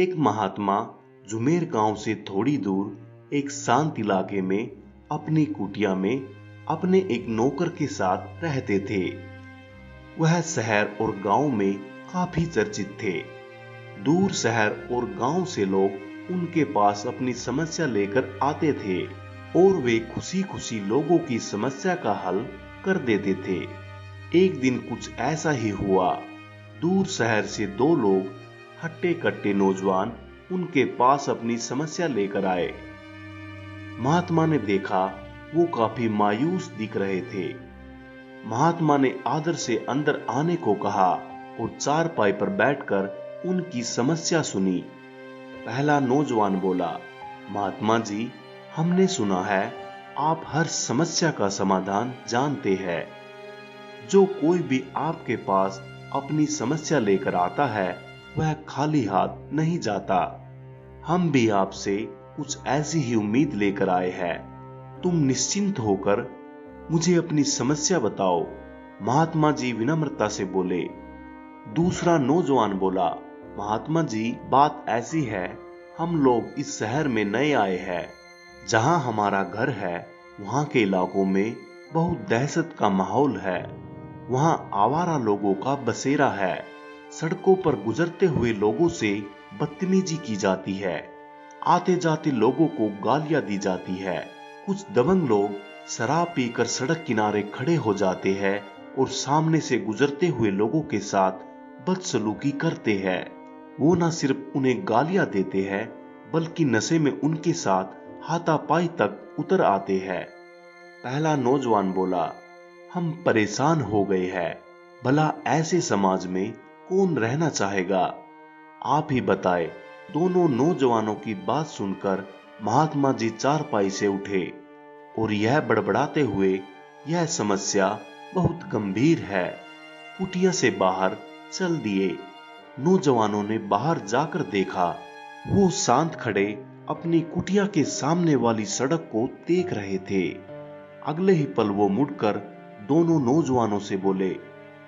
एक महात्मा जुमेर गांव से थोड़ी दूर एक शांत इलाके में अपनी कुटिया में अपने एक नौकर के साथ रहते थे। वह शहर और गांव में काफी चर्चित थे। दूर शहर और गांव से लोग उनके पास अपनी समस्या लेकर आते थे और वे खुशी खुशी लोगों की समस्या का हल कर देते थे। एक दिन कुछ ऐसा ही हुआ। दूर शहर से दो लोग हट्टे कट्टे नौजवान उनके पास अपनी समस्या लेकर आए। महात्मा ने देखा वो काफी मायूस दिख रहे थे। महात्मा ने आदर से अंदर आने को कहा और चारपाई पर बैठकर उनकी समस्या सुनी। पहला नौजवान बोला, महात्मा जी, हमने सुना है आप हर समस्या का समाधान जानते हैं। जो कोई भी आपके पास अपनी समस्या लेकर आता है वह खाली हाथ नहीं जाता। हम भी आपसे कुछ ऐसी ही उम्मीद लेकर आए हैं। तुम निश्चिंत होकर मुझे अपनी समस्या बताओ। महात्मा जी विनम्रता से बोले। दूसरा नौजवान बोला, महात्मा जी, बात ऐसी है, हम लोग इस शहर में नए आए हैं। जहां हमारा घर है वहां के इलाकों में बहुत दहशत का माहौल है। वहां आवारा लोगों का बसेरा है। सड़कों पर गुजरते हुए लोगों से बदतमीजी की जाती है। आते जाते लोगों को गालियां दी जाती है। कुछ दबंग लोग शराब पीकर सड़क किनारे खड़े हो जाते हैं और सामने से गुजरते हुए लोगों के साथ बदसलूकी करते हैं। वो न सिर्फ उन्हें गालियां देते हैं बल्कि नशे में उनके साथ हाथापाई तक उतर आते हैं। पहला नौजवान बोला, हम परेशान हो गए हैं। भला ऐसे समाज में कौन रहना चाहेगा? आप ही बताए। दोनों नौजवानों की बात सुनकर महात्मा जी चारपाई से उठे और यह बड़बड़ाते हुए, यह समस्या बहुत गंभीर है, कुटिया से बाहर चल दिए। नौजवानों ने बाहर जाकर देखा। वो शांत खड़े अपनी कुटिया के सामने वाली सड़क को देख रहे थे। अगले ही पल वो मुड़कर दोनों नौजवानों से बोले,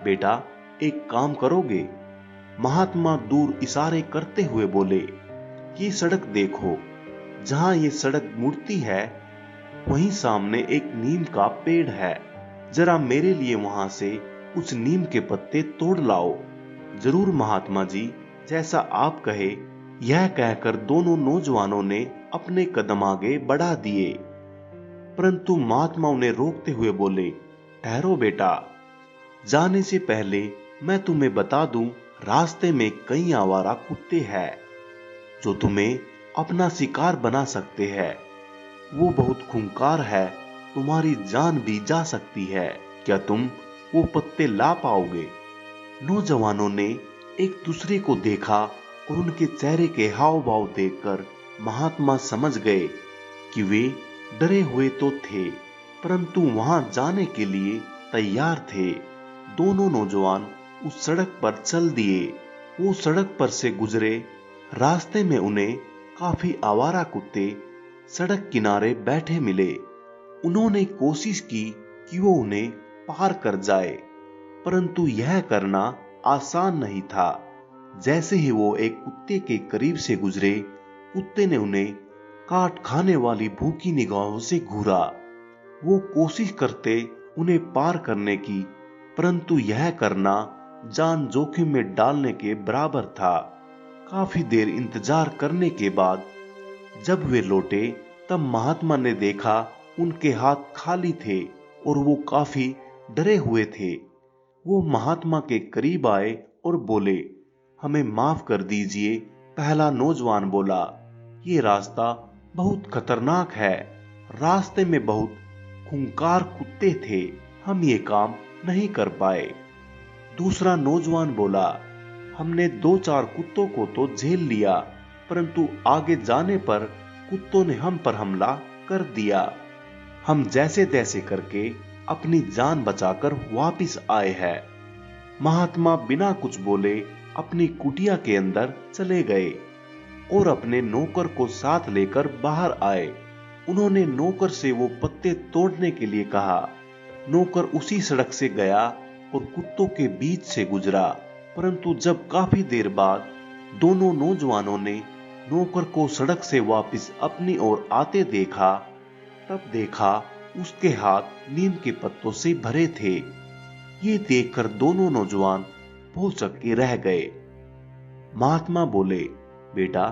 बेटा, एक काम करोगे? महात्मा दूर इशारे करते हुए बोले, ये सड़क देखो। जहां ये सड़क मुड़ती है वहीं सामने एक नीम का पेड़ है। जरा मेरे लिए वहां से कुछ नीम के पत्ते तोड़ लाओ। जरूर महात्मा जी, जैसा आप कहे। यह कहकर दोनों नौजवानों ने अपने कदम आगे बढ़ा दिए, परंतु महात्मा उन्हें रोकते हुए बोले, ठहरो बेटा, जाने से पहले मैं तुम्हें बता दूं, रास्ते में कई आवारा कुत्ते हैं जो तुम्हें अपना शिकार बना सकते हैं। वो बहुत खूंखार है, तुम्हारी जान भी जा सकती है। क्या तुम वो पत्ते ला पाओगे? नौजवानों ने एक दूसरे को देखा और उनके चेहरे के हाव भाव देखकर महात्मा समझ गए कि वे डरे हुए तो थे परंतु वहां जाने के लिए तैयार थे। दोनों नौजवान उस सड़क पर चल दिए। वो सड़क पर से गुजरे। रास्ते में उन्हें काफी आवारा कुत्ते सड़क किनारे बैठे मिले। उन्होंने कोशिश की कि वो उन्हें पार कर जाए, परंतु यह करना आसान नहीं था। जैसे ही वो एक कुत्ते के करीब से गुजरे, कुत्ते ने उन्हें काट खाने वाली भूखी निगाहों से घूरा। वो कोशिश करते उन्हें पार करने की, परंतु यह करना जान जोखिम में डालने के बराबर था। काफी देर इंतजार करने के बाद जब वे लौटे तब महात्मा ने देखा उनके हाथ खाली थे और वो काफी डरे हुए थे। वो महात्मा के करीब आए और बोले, हमें माफ कर दीजिए। पहला नौजवान बोला, ये रास्ता बहुत खतरनाक है। रास्ते में बहुत खूंखार कुत्ते थे, हम ये काम नहीं कर पाए। दूसरा नौजवान बोला, हमने 2-4 कुत्तों को तो झेल लिया, परंतु आगे जाने पर कुत्तों ने हम पर हमला कर दिया। हम जैसे तैसे करके अपनी जान बचाकर वापस आए हैं। महात्मा बिना कुछ बोले अपनी कुटिया के अंदर चले गए और अपने नौकर को साथ लेकर बाहर आए। उन्होंने नौकर से वो पत्ते तोड़ने के लिए कहा। नौकर उसी सड़क से गया और कुत्तों के बीच से गुजरा, परंतु जब काफी देर बाद दोनों नौजवानों ने नौकर को सड़क से वापस अपनी ओर आते देखा, तब देखा उसके हाथ नीम के पत्तों से भरे थे। ये देखकर दोनों नौजवान भौचक्के रह गए। महात्मा बोले, बेटा,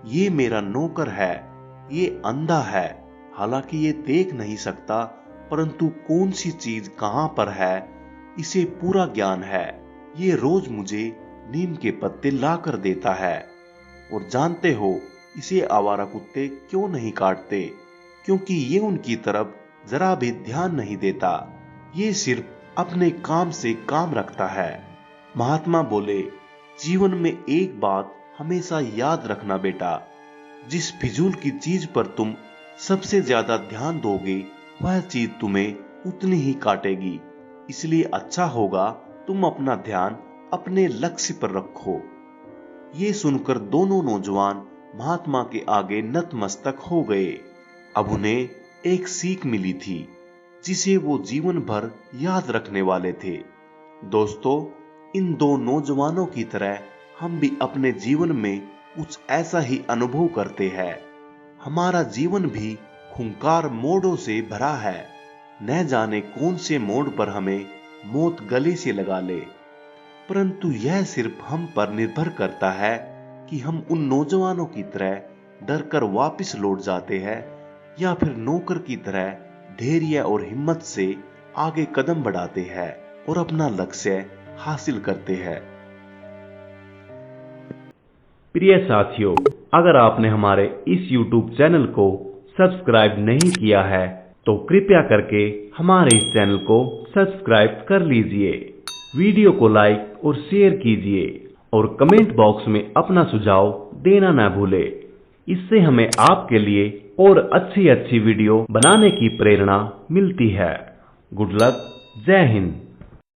ये मेरा नौकर है, ये अंधा है, हालांकि ये देख नहीं सकता, परंतु कौन सी चीज कहां पर है इसे पूरा ज्ञान है। ये रोज मुझे नीम के पत्ते लाकर देता है, और जानते हो इसे आवारा कुत्ते क्यों नहीं काटते? क्योंकि ये उनकी तरफ जरा भी ध्यान नहीं देता, ये सिर्फ अपने काम से काम रखता है। महात्मा बोले, जीवन में एक बात हमेशा याद रखना बेटा, जिस फिजूल की चीज पर तुम सबसे ज्यादा ध्यान दोगे वह चीज तुम्हें उतनी ही काटेगी। इसलिए अच्छा होगा तुम अपना ध्यान अपने लक्ष्य पर रखो। ये सुनकर दोनों नौजवान महात्मा के आगे नतमस्तक हो गए। अब उन्हें एक सीख मिली थी जिसे वो जीवन भर याद रखने वाले थे। दोस्तों, इन दो नौजवानों की तरह हम भी अपने जीवन में कुछ ऐसा ही अनुभव करते हैं। हमारा जीवन भी खूंखार मोड़ों से भरा है। न जाने कौन से मोड़ पर हमें मौत गले से लगा ले, परंतु यह सिर्फ हम पर निर्भर करता है कि हम उन नौजवानों की तरह डरकर वापस लौट जाते हैं या फिर नौकर की तरह धैर्य और हिम्मत से आगे कदम बढ़ाते हैं और अपना लक्ष्य हासिल करते हैं। प्रिय साथियों, अगर आपने हमारे इस YouTube चैनल को सब्सक्राइब नहीं किया है तो कृपया करके हमारे इस चैनल को सब्सक्राइब कर लीजिए। वीडियो को लाइक और शेयर कीजिए और कमेंट बॉक्स में अपना सुझाव देना न भूले। इससे हमें आपके लिए और अच्छी वीडियो बनाने की प्रेरणा मिलती है। गुड लक, जय हिंद।